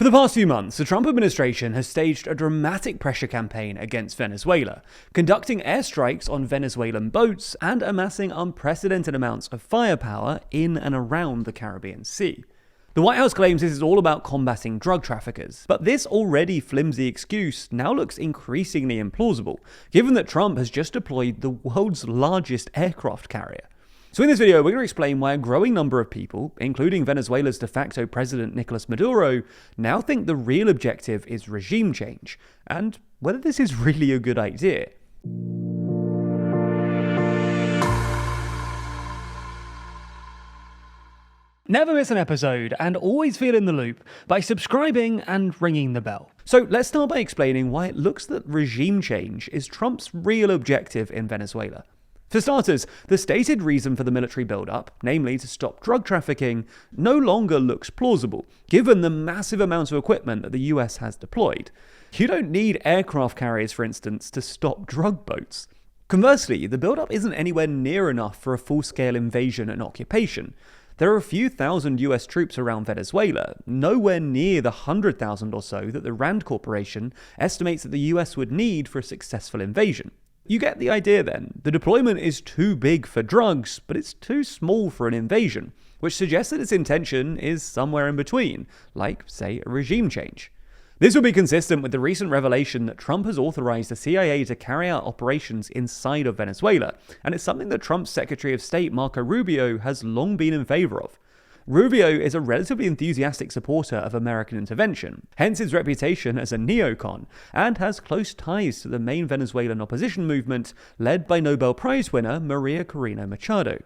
For the past few months, the Trump administration has staged a dramatic pressure campaign against Venezuela, conducting airstrikes on Venezuelan boats and amassing unprecedented amounts of firepower in and around the Caribbean Sea. The White House claims this is all about combating drug traffickers, but this already flimsy excuse now looks increasingly implausible, given that Trump has just deployed the world's largest aircraft carrier. So in this video, we're going to explain why a growing number of people, including Venezuela's de facto president Nicolás Maduro, now think the real objective is regime change, and whether this is really a good idea. Never miss an episode and always feel in the loop by subscribing and ringing the bell. So let's start by explaining why it looks that regime change is Trump's real objective in Venezuela. For starters, the stated reason for the military buildup, namely to stop drug trafficking, no longer looks plausible, given the massive amount of equipment that the US has deployed. You don't need aircraft carriers, for instance, to stop drug boats. Conversely, the buildup isn't anywhere near enough for a full-scale invasion and occupation. There are a few thousand US troops around Venezuela, nowhere near the 100,000 or so that the Rand Corporation estimates that the US would need for a successful invasion. You get the idea then. The deployment is too big for drugs, but it's too small for an invasion, which suggests that its intention is somewhere in between, like, say, a regime change. This would be consistent with the recent revelation that Trump has authorized the CIA to carry out operations inside of Venezuela, and it's something that Trump's Secretary of State Marco Rubio has long been in favor of. Rubio is a relatively enthusiastic supporter of American intervention, hence his reputation as a neocon, and has close ties to the main Venezuelan opposition movement led by Nobel Prize winner Maria Corina Machado.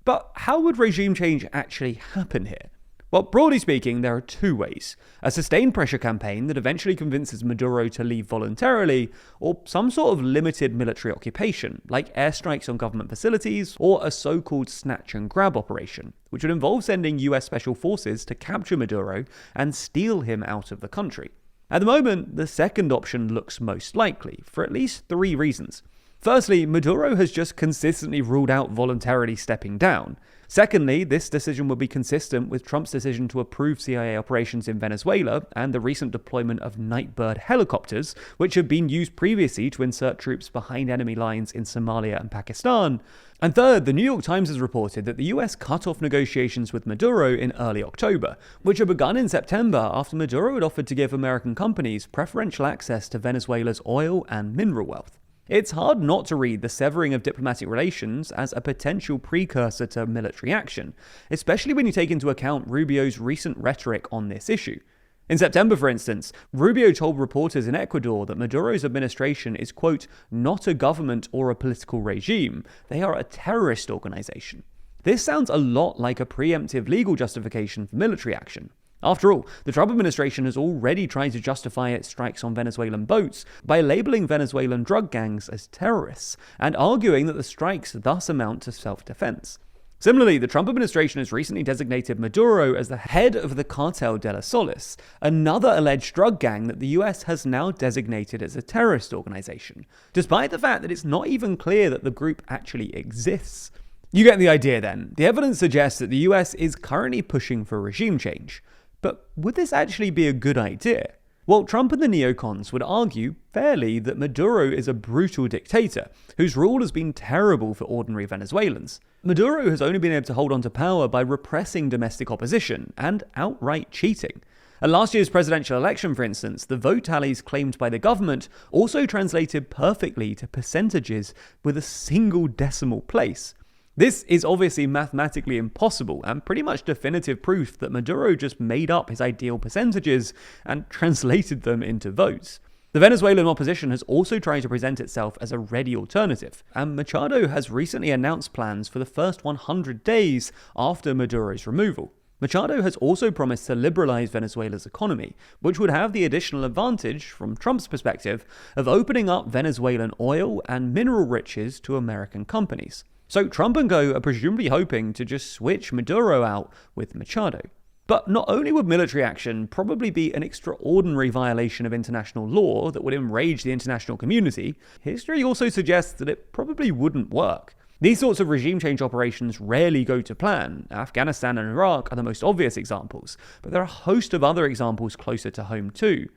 But how would regime change actually happen here? Well, broadly speaking, there are two ways. A sustained pressure campaign that eventually convinces Maduro to leave voluntarily, or some sort of limited military occupation, like airstrikes on government facilities, or a so-called snatch and grab operation, which would involve sending US special forces to capture Maduro and steal him out of the country. At the moment, the second option looks most likely, for at least three reasons. Firstly, Maduro has just consistently ruled out voluntarily stepping down. Secondly, this decision would be consistent with Trump's decision to approve CIA operations in Venezuela and the recent deployment of Nightbird helicopters, which have been used previously to insert troops behind enemy lines in Somalia and Pakistan. And third, the New York Times has reported that the US cut off negotiations with Maduro in early October, which had begun in September after Maduro had offered to give American companies preferential access to Venezuela's oil and mineral wealth. It's hard not to read the severing of diplomatic relations as a potential precursor to military action, especially when you take into account Rubio's recent rhetoric on this issue. In September, for instance, Rubio told reporters in Ecuador that Maduro's administration is, quote, not a government or a political regime, they are a terrorist organization. This sounds a lot like a preemptive legal justification for military action. After all, the Trump administration has already tried to justify its strikes on Venezuelan boats by labeling Venezuelan drug gangs as terrorists and arguing that the strikes thus amount to self-defense. Similarly, the Trump administration has recently designated Maduro as the head of the Cartel de las Solis, another alleged drug gang that the US has now designated as a terrorist organization, despite the fact that it's not even clear that the group actually exists. You get the idea then. The evidence suggests that the US is currently pushing for regime change. But would this actually be a good idea? Well, Trump and the neocons would argue fairly that Maduro is a brutal dictator whose rule has been terrible for ordinary Venezuelans. Maduro has only been able to hold on to power by repressing domestic opposition and outright cheating. At last year's presidential election, for instance, the vote tallies claimed by the government also translated perfectly to percentages with a single decimal place. This is obviously mathematically impossible and pretty much definitive proof that Maduro just made up his ideal percentages and translated them into votes. The Venezuelan opposition has also tried to present itself as a ready alternative, and Machado has recently announced plans for the first 100 days after Maduro's removal. Machado has also promised to liberalize Venezuela's economy, which would have the additional advantage, from Trump's perspective, of opening up Venezuelan oil and mineral riches to American companies. So Trump and co are presumably hoping to just switch Maduro out with Machado. But not only would military action probably be an extraordinary violation of international law that would enrage the international community, history also suggests that it probably wouldn't work. These sorts of regime change operations rarely go to plan. Afghanistan and Iraq are the most obvious examples, but there are a host of other examples closer to home too.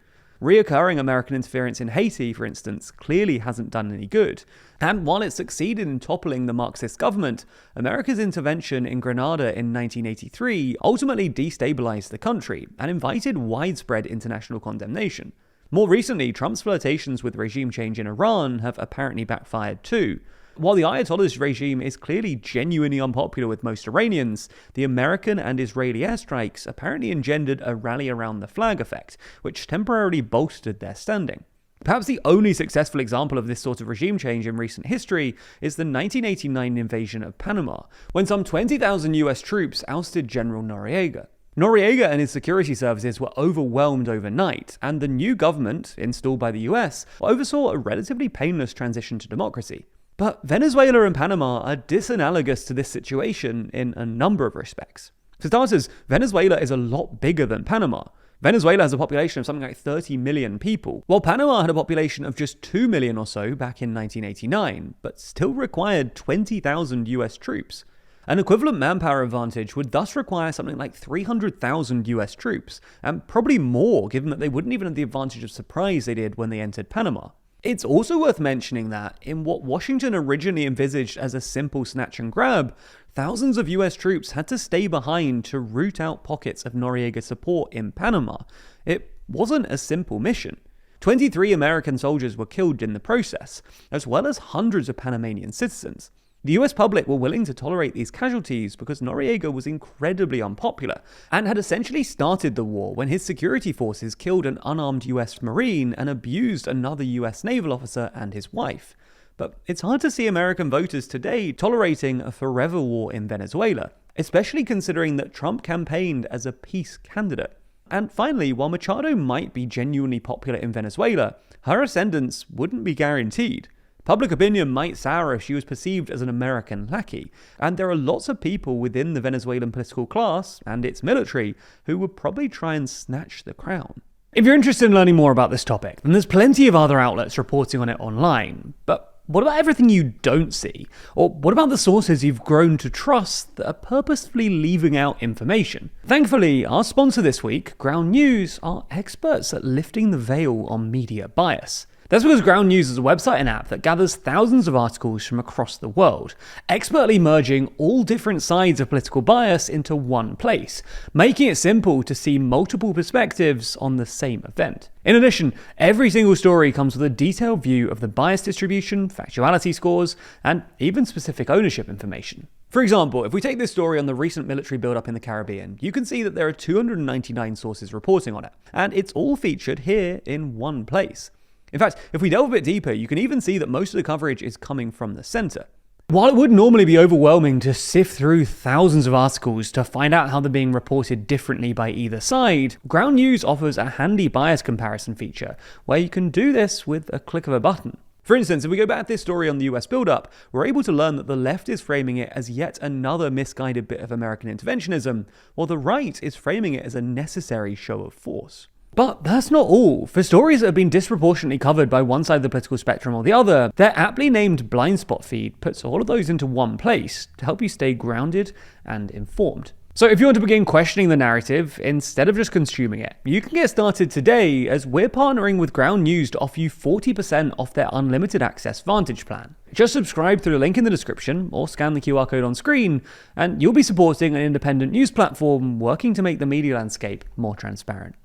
Reoccurring American interference in Haiti, for instance, clearly hasn't done any good. And while it succeeded in toppling the Marxist government, America's intervention in Grenada in 1983 ultimately destabilized the country and invited widespread international condemnation. More recently, Trump's flirtations with regime change in Iran have apparently backfired too. While the Ayatollah's regime is clearly genuinely unpopular with most Iranians, the American and Israeli airstrikes apparently engendered a rally around the flag effect, which temporarily bolstered their standing. Perhaps the only successful example of this sort of regime change in recent history is the 1989 invasion of Panama, when some 20,000 US troops ousted General Noriega. Noriega and his security services were overwhelmed overnight, and the new government, installed by the US, oversaw a relatively painless transition to democracy. But Venezuela and Panama are disanalogous to this situation in a number of respects. For starters, Venezuela is a lot bigger than Panama. Venezuela has a population of something like 30 million people, while Panama had a population of just 2 million or so back in 1989, but still required 20,000 US troops. An equivalent manpower advantage would thus require something like 300,000 US troops, and probably more given that they wouldn't even have the advantage of surprise they did when they entered Panama. It's also worth mentioning that, in what Washington originally envisaged as a simple snatch and grab, thousands of US troops had to stay behind to root out pockets of Noriega support in Panama. It wasn't a simple mission. 23 American soldiers were killed in the process, as well as hundreds of Panamanian citizens. The US public were willing to tolerate these casualties because Noriega was incredibly unpopular and had essentially started the war when his security forces killed an unarmed US Marine and abused another US naval officer and his wife. But it's hard to see American voters today tolerating a forever war in Venezuela, especially considering that Trump campaigned as a peace candidate. And finally, while Machado might be genuinely popular in Venezuela, her ascendance wouldn't be guaranteed. Public opinion might sour if she was perceived as an American lackey, and there are lots of people within the Venezuelan political class and its military who would probably try and snatch the crown. If you're interested in learning more about this topic, then there's plenty of other outlets reporting on it online. But what about everything you don't see? Or what about the sources you've grown to trust that are purposefully leaving out information? Thankfully, our sponsor this week, Ground News, are experts at lifting the veil on media bias. That's because Ground News is a website and app that gathers thousands of articles from across the world, expertly merging all different sides of political bias into one place, making it simple to see multiple perspectives on the same event. In addition, every single story comes with a detailed view of the bias distribution, factuality scores, and even specific ownership information. For example, if we take this story on the recent military buildup in the Caribbean, you can see that there are 299 sources reporting on it, and it's all featured here in one place. In fact, if we delve a bit deeper, you can even see that most of the coverage is coming from the center. While it would normally be overwhelming to sift through thousands of articles to find out how they're being reported differently by either side, Ground News offers a handy bias comparison feature where you can do this with a click of a button. For instance, if we go back to this story on the US buildup, we're able to learn that the left is framing it as yet another misguided bit of American interventionism, while the right is framing it as a necessary show of force. But that's not all. For stories that have been disproportionately covered by one side of the political spectrum or the other, their aptly named blind spot feed puts all of those into one place to help you stay grounded and informed. So if you want to begin questioning the narrative, instead of just consuming it, you can get started today as we're partnering with Ground News to offer you 40% off their unlimited access Vantage plan. Just subscribe through the link in the description or scan the QR code on screen, and you'll be supporting an independent news platform working to make the media landscape more transparent.